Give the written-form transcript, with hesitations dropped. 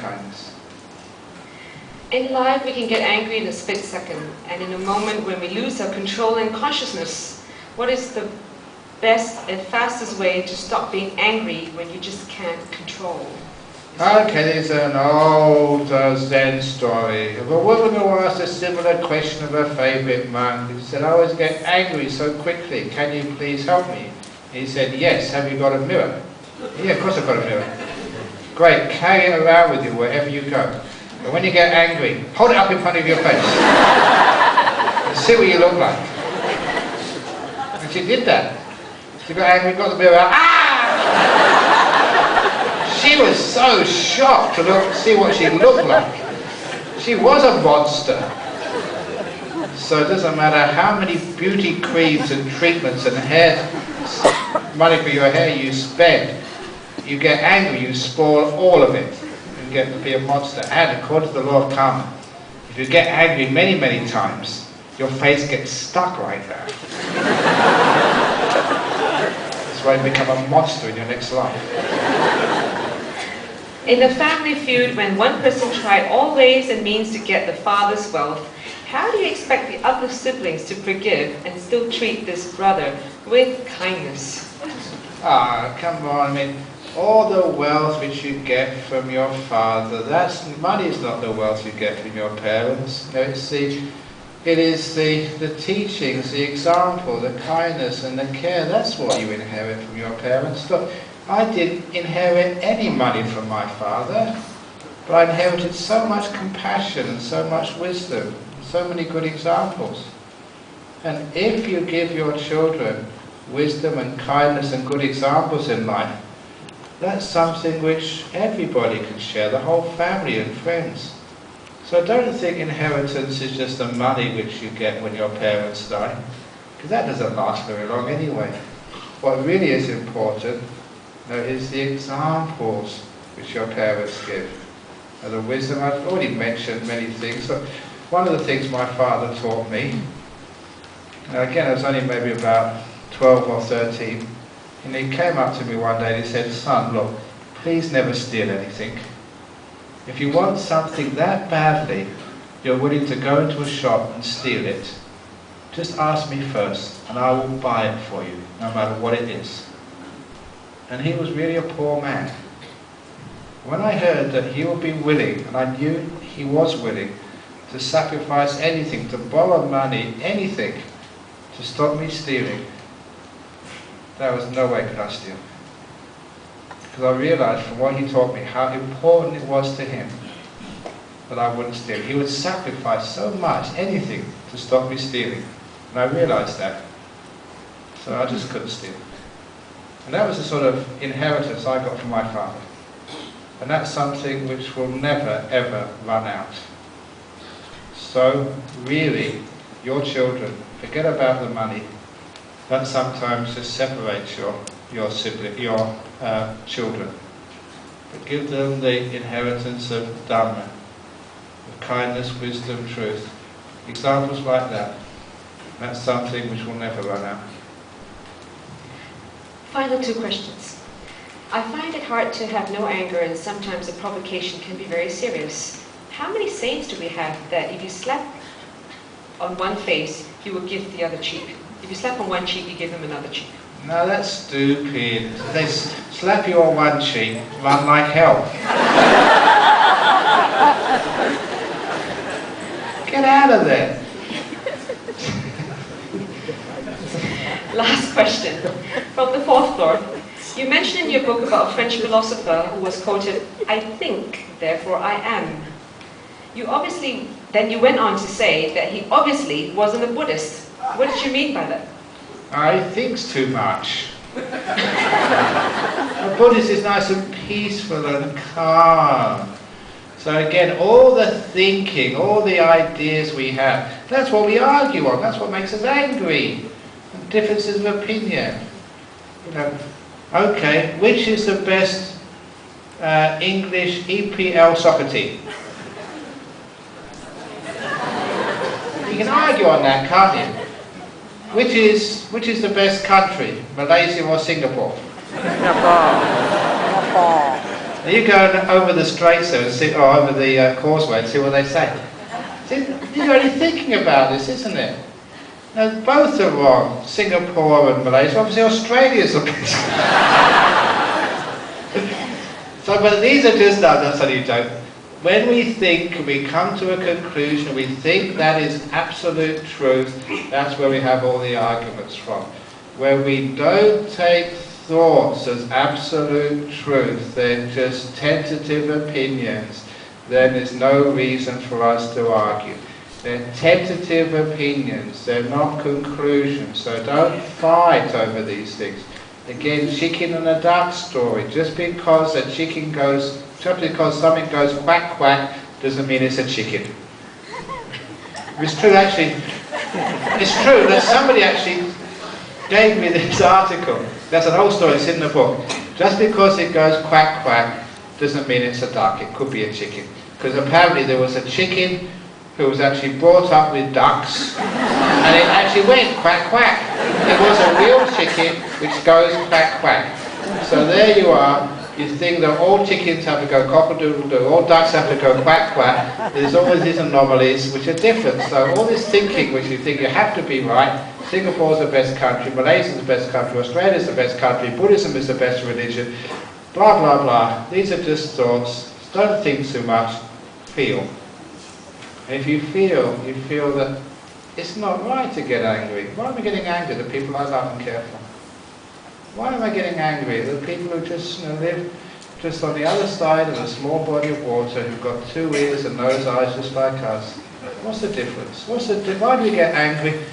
kindness. In life, we can get angry in a split second, and in a moment when we lose our control and consciousness, what is the best and fastest way to stop being angry when you just can't control? Okay, there's an old Zen story of a woman who asked a similar question of her favourite monk. She said, "I always get angry so quickly, can you please help me?" He said, "Yes, have you got a mirror?" "Yeah, of course I've got a mirror." "Great, carry it around with you wherever you go. But when you get angry, hold it up in front of your face and see what you look like." And she did that. She got angry, got the mirror out. She was so shocked to see what she looked like. She was a monster. So it doesn't matter how many beauty creams and treatments and money for your hair you spend, you get angry, you spoil all of it and get to be a monster. And according to the law of karma, if you get angry many, many times, your face gets stuck like that. That's why you become a monster in your next life. In a family feud, when one person tried all ways and means to get the father's wealth, how do you expect the other siblings to forgive and still treat this brother with kindness? Come on, I mean, all the wealth which you get from your father, money is not the wealth you get from your parents. No, it is the teachings, the example, the kindness and the care. That's what you inherit from your parents. Look, I didn't inherit any money from my father, but I inherited so much compassion and so much wisdom, so many good examples. And if you give your children wisdom and kindness and good examples in life, that's something which everybody can share, the whole family and friends. So don't think inheritance is just the money which you get when your parents die, because that doesn't last very long anyway. What really is important is the examples which your parents give. And the wisdom, I've already mentioned many things, but one of the things my father taught me, again I was only maybe about 12 or 13, and he came up to me one day and he said, "Son, look, please never steal anything. If you want something that badly, you're willing to go into a shop and steal it, just ask me first and I will buy it for you, no matter what it is." And he was really a poor man. When I heard that he would be willing, and I knew he was willing, to sacrifice anything, to borrow money, anything, to stop me stealing, there was no way could I steal. Because I realized from what he taught me how important it was to him that I wouldn't steal. He would sacrifice so much, anything, to stop me stealing. And I realized that. So I just couldn't steal. And that was the sort of inheritance I got from my father. And that's something which will never, ever run out. So, really, your children, forget about the money. That sometimes just separates your children. But give them the inheritance of Dhamma, of kindness, wisdom, truth. Examples like that. That's something which will never run out. Final two questions. I find it hard to have no anger, and sometimes the provocation can be very serious. How many saints do we have that if you slap on one face, you will give the other cheek? If you slap on one cheek, you give them another cheek. No, that's stupid. They slap you on one cheek, run like hell. Get out of there. Last question. From the fourth floor. You mentioned in your book about a French philosopher who was quoted, "I think, therefore I am." Then you went on to say that he obviously wasn't a Buddhist. What did you mean by that? He thinks too much. A Buddhist is nice and peaceful and calm. So again, all the thinking, all the ideas we have, that's what we argue on, that's what makes us angry. Differences of opinion. Okay, which is the best English EPL soccer team? You can argue on that, can't you? Which is the best country, Malaysia or Singapore? Singapore. And you go over the straits there and see, or over the causeway and see what they say. See, you're only thinking about this, isn't it? Now, both are wrong. Singapore and Malaysia. Obviously, Australia's the best. So, but these are just, no, that's only a joke. When we think, we come to a conclusion, we think that is absolute truth, that's where we have all the arguments from. Where we don't take thoughts as absolute truth, they're just tentative opinions, then there's no reason for us to argue. They're tentative opinions, they're not conclusions, so don't fight over these things. Again, chicken and a duck story. Just because something goes quack quack doesn't mean it's a chicken. It's true actually. It's true that somebody actually gave me this article. That's an old story, it's in the book. Just because it goes quack quack doesn't mean it's a duck, it could be a chicken. Because apparently there was a chicken who was actually brought up with ducks and it actually went quack quack. It was a real chicken which goes quack quack. So there you are, you think that all chickens have to go cock-a-doodle-doo, all ducks have to go quack quack. There's always these anomalies which are different. So all this thinking which you think you have to be right, Singapore's the best country, Malaysia's the best country, Australia's the best country, Buddhism is the best religion, blah blah blah. These are just thoughts. Don't think too much, feel. And if you feel that it's not right to get angry. Why am I getting angry? The people I love and care for. Why am I getting angry? The people who just live just on the other side of a small body of water, who've got 2 ears and those eyes just like us. What's the difference? Why do we get angry?